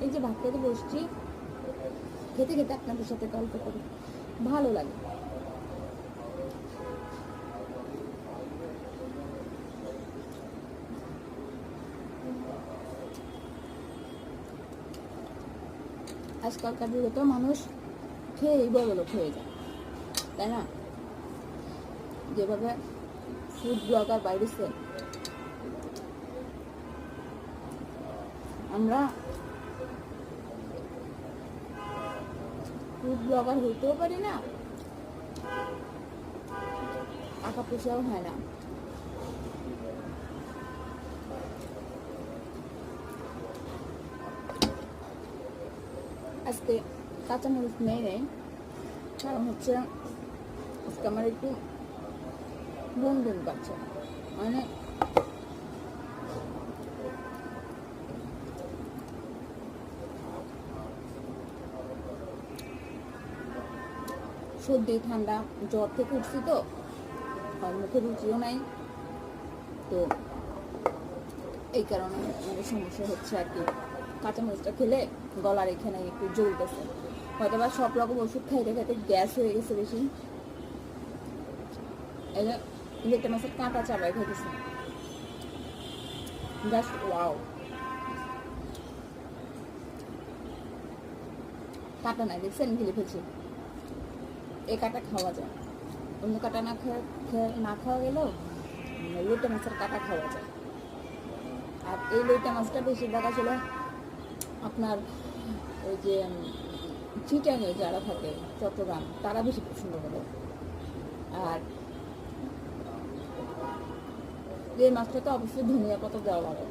এই যে ভাত খেতে বসছি, খেতে খেতে আপনাদের সাথে গল্প করি, ভালো লাগে। আজকালকার যুগে তো মানুষ খেয়েই বড়লোক হয়ে যায়, তাই না? যেভাবে ফুড ব্লগার বাইরেছে, আমরা ফুড ব্লগার হইতেও পারি না, টাকা পয়সাও হয় না। আজকে কাঁচামরিচ নেই, কারণ হচ্ছে আজকে আমার একটু গুনগুন পাচ্ছে, মানে সর্দি ঠান্ডা জ্বর থেকে উঠছি তো, আর মুখে রুচিও নাই, তো এই কারণে মানে সমস্যা হচ্ছে আর কি। কাঁচামরিচটা খেলে গলার এখানে একটু জ্বলতেছে, হয়তো বা সব রকম ওষুধ খাইতে খাইতে গ্যাস হয়ে গেছে বেশি। এই যে ইলেকট্রিক মাছের কাঁটা চাবাই খাইতেছে, জাস্ট ওয়াও। কাঁটা নাই, দেখছেন গিলে ফেলছি। এই কাঁটা খাওয়া যায়, অন্য কাঁটা না খাওয়া গেলেও লইটা মাছের কাঁটা খাওয়া যায়। আর এই লইটা মাছটা বেশিরভাগ আসলে আপনার ওই যে চিটাঙে যারা থাকে, চট্টগ্রাম, তারা বেশি পছন্দ করে। আর এই মাছটা তো অবশ্যই ধনিয়া পাতা দেওয়া লাগে,